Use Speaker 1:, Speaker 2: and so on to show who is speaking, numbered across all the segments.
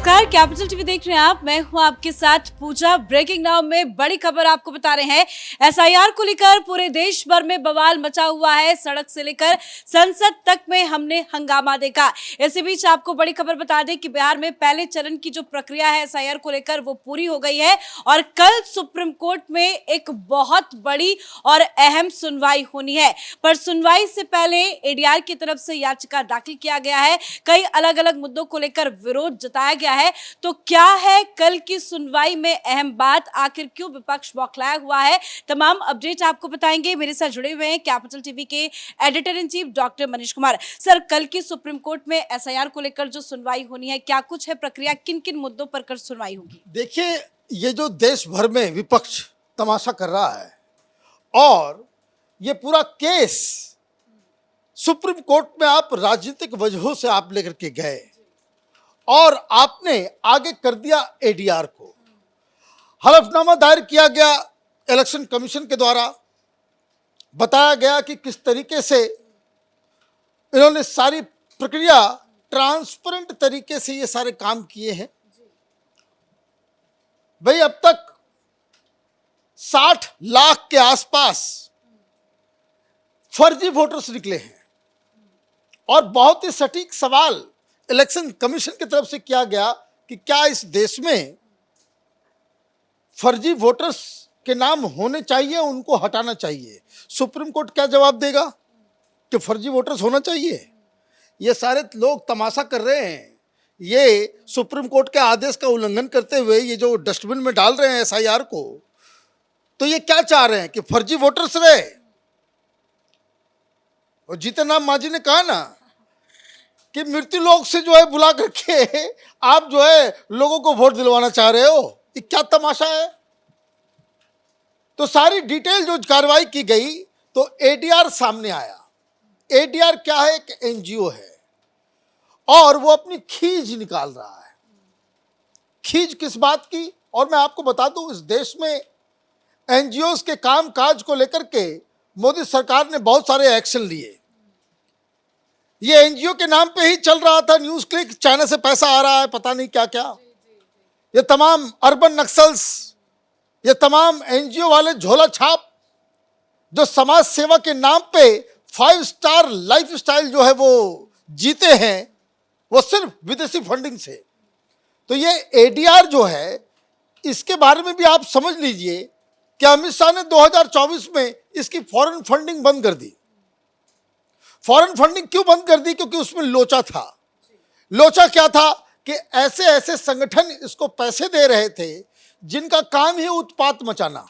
Speaker 1: नमस्कार, capital TV देख रहे हैं आप। मैं हूं आपके साथ पूजा। ब्रेकिंग नाउ में बड़ी खबर आपको बता रहे हैं। एसआईआर को लेकर पूरे देश भर में बवाल मचा हुआ है। सड़क से लेकर संसद तक में हमने हंगामा देखा। इसी बीच आपको बड़ी खबर बता दें कि बिहार में पहले चरण की जो प्रक्रिया है एसआईआर को लेकर वो पूरी हो गई है और कल सुप्रीम कोर्ट में एक बहुत बड़ी और अहम सुनवाई होनी है। पर सुनवाई से पहले एडीआर की तरफ से याचिका दाखिल किया गया है। कई अलग अलग मुद्दों को लेकर विरोध जताया गया है। तो क्या है कल की सुनवाई में अहम बात, आखिर क्यों विपक्ष बौखलाया हुआ है, तमाम अपडेट आपको बताएंगे। मेरे साथ जुड़े हुए हैं कैपिटल टीवी के editor in chief doctor Manish Kumar. Sir, कल की सुप्रीम कोर्ट में एसआईआर को लेकर जो सुनवाई होनी है, क्या कुछ है प्रक्रिया, किन किन मुद्दों पर कर सुनवाई होगी?
Speaker 2: देखिए, ये जो देश भर में विपक्ष तमाशा कर रहा है और ये पूरा केस सुप्रीम कोर्ट में आप राजनीतिक वजहों से आप लेकर के गए और आपने आगे कर दिया एडीआर को। हलफनामा दायर किया गया इलेक्शन कमीशन के द्वारा, बताया गया कि किस तरीके से इन्होंने सारी प्रक्रिया ट्रांसपेरेंट तरीके से ये सारे काम किए हैं। भाई, अब तक 60 लाख के आसपास फर्जी वोटर्स निकले हैं और बहुत ही सटीक सवाल इलेक्शन कमीशन की तरफ से किया गया कि क्या इस देश में फर्जी वोटर्स के नाम होने चाहिए, उनको हटाना चाहिए। सुप्रीम कोर्ट क्या जवाब देगा कि फर्जी वोटर्स होना चाहिए? ये सारे लोग तमाशा कर रहे हैं। ये सुप्रीम कोर्ट के आदेश का उल्लंघन करते हुए ये जो डस्टबिन में डाल रहे हैं एसआईआर को, तो ये क्या चाह रहे हैं कि फर्जी वोटर्स रहे। और जीतन राम मांझी ने कहा ना कि मृत्यु लोक से जो है बुला करके आप जो है लोगों को वोट दिलवाना चाह रहे हो। ये क्या तमाशा है? तो सारी डिटेल जो कार्रवाई की गई तो एडीआर सामने आया। एडीआर क्या है? एक एनजीओ है और वो अपनी खींच निकाल रहा है। खींच किस बात की? और मैं आपको बता दूं, इस देश में एनजीओ के काम काज को लेकर के मोदी सरकार ने बहुत सारे एक्शन लिए। ये एनजीओ के नाम पे ही चल रहा था न्यूज क्लिक, चाइना से पैसा आ रहा है, पता नहीं क्या क्या। ये तमाम अर्बन नक्सल्स, ये तमाम एनजीओ वाले झोला छाप जो समाज सेवा के नाम पे 5 स्टार लाइफस्टाइल जो है वो जीते हैं, वो सिर्फ विदेशी फंडिंग से। तो ये एडीआर जो है, इसके बारे में भी आप समझ लीजिए कि अमित शाह ने 2024 में इसकी फॉरेन फंडिंग बंद कर दी। फॉरेन फंडिंग क्यों बंद कर दी? क्योंकि उसमें लोचा था। लोचा क्या था कि ऐसे ऐसे संगठन इसको पैसे दे रहे थे जिनका काम ही उत्पात मचाना।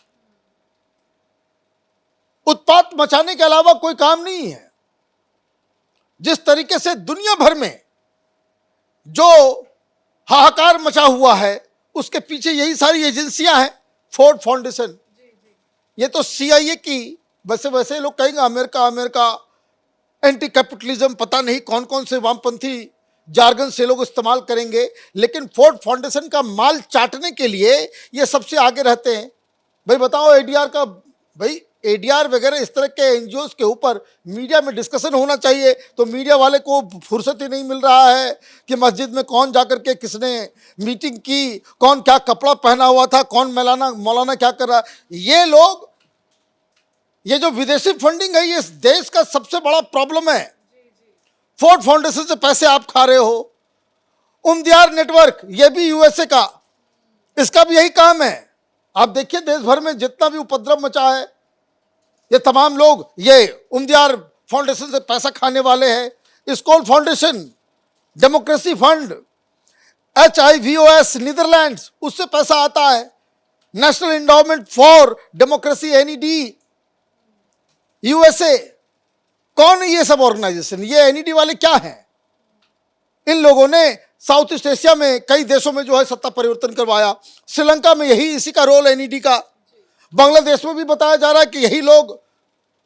Speaker 2: उत्पात मचाने के अलावा कोई काम नहीं है। जिस तरीके से दुनिया भर में जो हाहाकार मचा हुआ है, उसके पीछे यही सारी एजेंसियां हैं। फोर्ड फाउंडेशन, ये तो सीआईए की, वैसे लोग कहेंगे अमेरिका एंटी कैपिटलिज्म, पता नहीं कौन कौन से वामपंथी जार्गन से लोग इस्तेमाल करेंगे, लेकिन फोर्ड फाउंडेशन का माल चाटने के लिए ये सबसे आगे रहते हैं। भाई बताओ, एडीआर का, भाई एडीआर वगैरह इस तरह के एनजीओ के ऊपर मीडिया में डिस्कशन होना चाहिए, तो मीडिया वाले को फुर्सत ही नहीं मिल रहा है कि मस्जिद में कौन जाकर के किसने मीटिंग की, कौन क्या कपड़ा पहना हुआ था, कौन मौलाना क्या कर रहा है। ये लोग, ये जो विदेशी फंडिंग है, ये इस देश का सबसे बड़ा प्रॉब्लम है। फोर्ड फाउंडेशन से पैसे आप खा रहे हो। उम्दियार नेटवर्क, ये भी यूएसए का, इसका भी यही काम है। आप देखिए, देश भर में जितना भी उपद्रव मचा है, ये तमाम लोग ये उम्दियार फाउंडेशन से पैसा खाने वाले हैं। Skoll Foundation, democracy fund, HIVOS Netherlands, उससे पैसा आता है। National Endowment for Democracy NED USA. कौन है ये सब ऑर्गेनाइजेशन? ये एनईडी वाले क्या हैं? इन लोगों ने साउथ ईस्ट एशिया में कई देशों में जो है सत्ता परिवर्तन करवाया। श्रीलंका में यही, इसी का रोल एनईडी का। बांग्लादेश में भी बताया जा रहा है कि यही लोग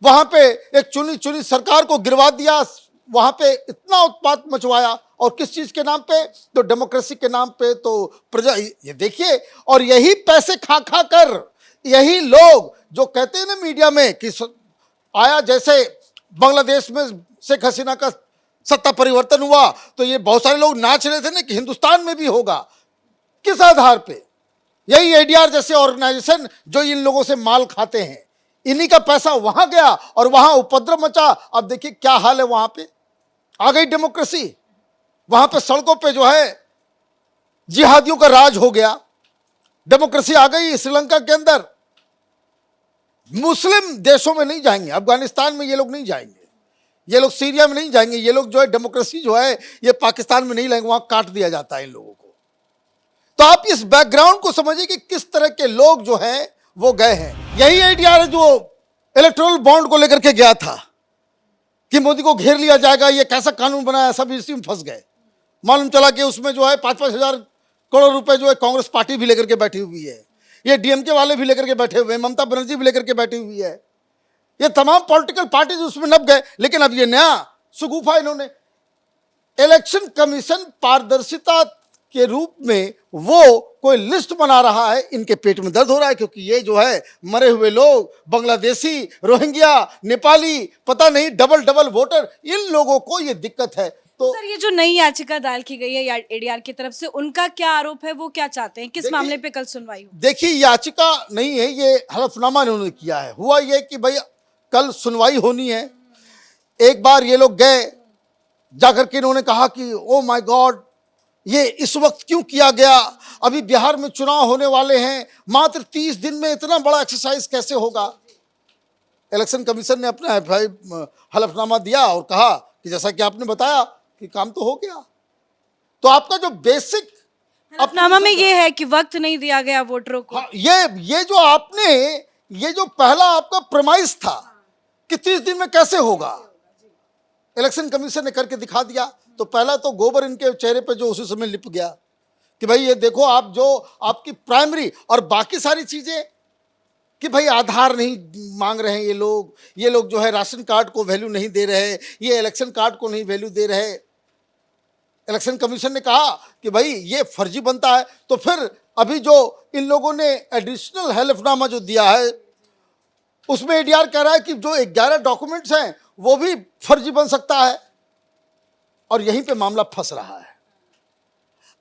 Speaker 2: वहां पे एक चुनी सरकार को गिरवा दिया, वहां पे इतना उत्पात मचवाया। और किस चीज के नाम पे? तो डेमोक्रेसी के नाम पे, तो प्रजा, ये देखिए। और यही पैसे खा कर यही लोग जो कहते हैं ना मीडिया में कि आया, जैसे बांग्लादेश में शेख हसीना का सत्ता परिवर्तन हुआ तो ये बहुत सारे लोग नाच रहे थे ना कि हिंदुस्तान में भी होगा। किस आधार पे? यही एडीआर जैसे ऑर्गेनाइजेशन जो इन लोगों से माल खाते हैं, इन्हीं का पैसा वहां गया और वहां उपद्रव मचा। अब देखिए क्या हाल है वहां पे। आ गई डेमोक्रेसी, वहां पे सड़कों पे जो है जिहादियों का राज हो गया। डेमोक्रेसी आ गई श्रीलंका के अंदर। मुस्लिम देशों में नहीं जाएंगे, अफगानिस्तान में ये लोग नहीं जाएंगे, ये लोग सीरिया में नहीं जाएंगे, ये लोग जो है डेमोक्रेसी जो है ये पाकिस्तान में नहीं लाएंगे, वहां काट दिया जाता है इन लोगों को। तो आप इस बैकग्राउंड को समझिए कि किस तरह के लोग जो हैं वो गए हैं। यही एडीआर जो इलेक्टोरल बॉन्ड को लेकर के गया था कि मोदी को घेर लिया जाएगा, ये कैसा कानून बनाया, सब इसी में फंस गए। मालूम चला कि उसमें जो है 5-5 हजार करोड़ रुपए जो है कांग्रेस पार्टी भी लेकर के बैठी हुई है, ये डीएमके वाले भी लेकर के बैठे हुए हैं, ममता बनर्जी भी लेकर के बैठी हुई है, ये तमाम पॉलिटिकल पार्टीज उसमें नप गए। लेकिन अब ये नया सुगुफा इन्होंने इलेक्शन कमीशन पारदर्शिता के रूप में वो कोई लिस्ट बना रहा है। इनके पेट में दर्द हो रहा है क्योंकि ये जो है मरे हुए लोग, बांग्लादेशी, रोहिंग्या, नेपाली, पता नहीं डबल डबल वोटर, इन लोगों को ये दिक्कत है। तो
Speaker 1: सर, ये जो नई याचिका दायर की गई है एडीआर की तरफ से, उनका क्या आरोप है, वो क्या चाहते हैं, किस मामले पे कल सुनवाई हो?
Speaker 2: देखिए याचिका नहीं है, ये हलफनामा इन्होंने किया है। हुआ ये कि भाई कल सुनवाई होनी है। एक बार ये लोग गए, जाकर के इन्होंने कहा कि ओ माय गॉड, ये इस वक्त क्यों किया गया, अभी बिहार में चुनाव होने वाले हैं, मात्र 30 दिन में इतना बड़ा एक्सरसाइज कैसे होगा। इलेक्शन कमीशन ने अपना हलफनामा दिया और कहा कि जैसा कि आपने बताया कि काम तो हो गया। तो आपका जो बेसिक
Speaker 1: हलफनामा में ये है कि वक्त नहीं दिया गया वोटरों को।
Speaker 2: हाँ, ये जो आपने ये जो पहला आपका प्रमाइस था कि 30 दिन में कैसे होगा, इलेक्शन कमीशन ने करके दिखा दिया। तो पहला तो गोबर इनके चेहरे पे जो उसी समय लिप गया कि भाई ये देखो, आप जो आपकी प्राइमरी और बाकी सारी चीजें कि भाई आधार नहीं मांग रहे हैं ये लोग जो है राशन कार्ड को वैल्यू नहीं दे रहे, ये इलेक्शन कार्ड को नहीं वैल्यू दे रहे। इलेक्शन कमीशन ने कहा कि भाई ये फर्जी बनता है। तो फिर अभी जो इन लोगों ने एडिशनल हलफनामा जो दिया है उसमें एडीआर कह रहा है कि जो 11 डॉक्यूमेंट्स हैं वो भी फर्जी बन सकता है, और यहीं पे मामला फंस रहा है।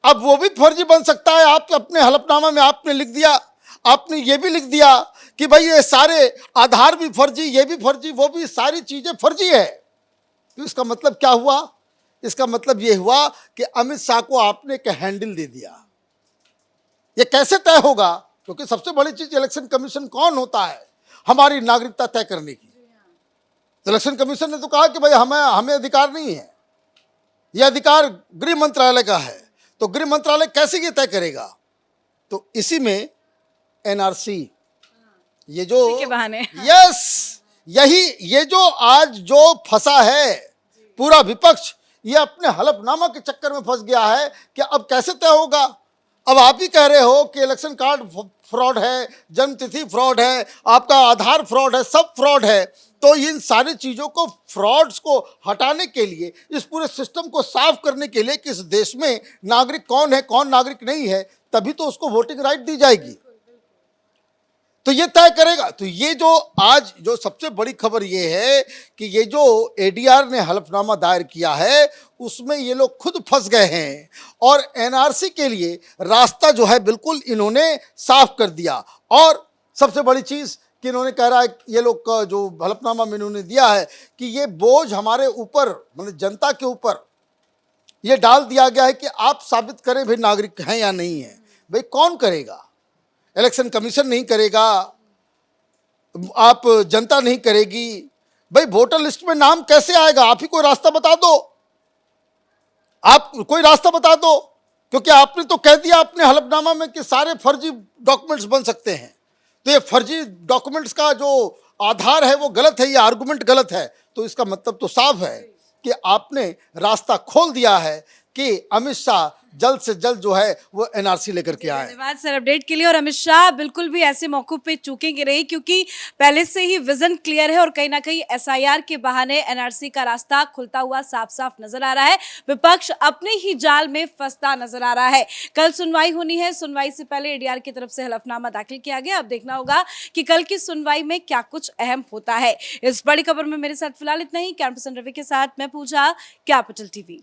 Speaker 2: अब वो भी फर्जी बन सकता है। आप अपने हलफनामा में आपने लिख दिया, आपने ये भी लिख दिया कि भाई ये सारे आधार भी फर्जी, ये भी फर्जी, वो भी, सारी चीजें फर्जी है। तो इसका मतलब क्या हुआ? इसका मतलब ये हुआ कि अमित शाह को आपने एक हैंडल दे दिया। ये कैसे तय होगा? क्योंकि सबसे बड़ी चीज इलेक्शन कमीशन कौन होता है? हमारी नागरिकता तय करने की। इलेक्शन कमीशन ने तो कहा कि भाई हमें अधिकार नहीं है, यह अधिकार गृह मंत्रालय का है। तो गृह मंत्रालय कैसे ये तय करेगा? तो इसी में एनआरसी, ये जो
Speaker 1: के बहाने
Speaker 2: यस, यही ये जो आज जो फंसा है पूरा विपक्ष, ये अपने हलफनामा के चक्कर में फंस गया है कि अब कैसे तय होगा। अब आप ही कह रहे हो कि इलेक्शन कार्ड फ्रॉड है, जन्मतिथि फ्रॉड है, आपका आधार फ्रॉड है, सब फ्रॉड है। तो इन सारी चीज़ों को, फ्रॉड्स को हटाने के लिए, इस पूरे सिस्टम को साफ करने के लिए कि इस देश में नागरिक कौन है, कौन नागरिक नहीं है, तभी तो उसको वोटिंग राइट दी जाएगी। तो ये तय करेगा। तो ये जो आज जो सबसे बड़ी खबर ये है कि ये जो एडीआर ने हलफनामा दायर किया है उसमें ये लोग खुद फंस गए हैं, और एनआरसी के लिए रास्ता जो है बिल्कुल इन्होंने साफ कर दिया। और सबसे बड़ी चीज़ कि इन्होंने कह रहा है, ये लोग का जो हलफनामा में इन्होंने दिया है कि ये बोझ हमारे ऊपर, मतलब जनता के ऊपर ये डाल दिया गया है कि आप साबित करें भाई नागरिक हैं या नहीं है। भाई कौन करेगा? इलेक्शन कमीशन नहीं करेगा, आप जनता नहीं करेगी। भाई वोटर लिस्ट में नाम कैसे आएगा? आप ही कोई रास्ता बता दो, आप कोई रास्ता बता दो, क्योंकि आपने तो कह दिया अपने हलफनामा में कि सारे फर्जी डॉक्यूमेंट्स बन सकते हैं। तो ये फर्जी डॉक्यूमेंट्स का जो आधार है वो गलत है, ये आर्गुमेंट गलत है। तो इसका मतलब तो साफ है कि आपने रास्ता खोल दिया है कि अमित शाह जल्द से जल्द जो है वो एनआरसी लेकर के आए।
Speaker 1: धन्यवाद सर अपडेट के लिए। और अमित शाह बिल्कुल भी ऐसे मौकों पे चूकेंगे नहीं, क्योंकि पहले से ही विजन क्लियर है और कहीं ना कहीं एसआईआर के बहाने एनआरसी का रास्ता खुलता हुआ साफ साफ नजर आ रहा है। विपक्ष अपने ही जाल में फंसता नजर आ रहा है। कल सुनवाई होनी है, सुनवाई से पहले एडीआर की तरफ से हलफनामा दाखिल किया गया। अब देखना होगा कि कल की सुनवाई में क्या कुछ अहम होता है। इस बड़ी खबर में मेरे साथ फिलहाल इतना ही। कैमरा पर्सन रवि के साथ मैं पूजा, कैपिटल टीवी।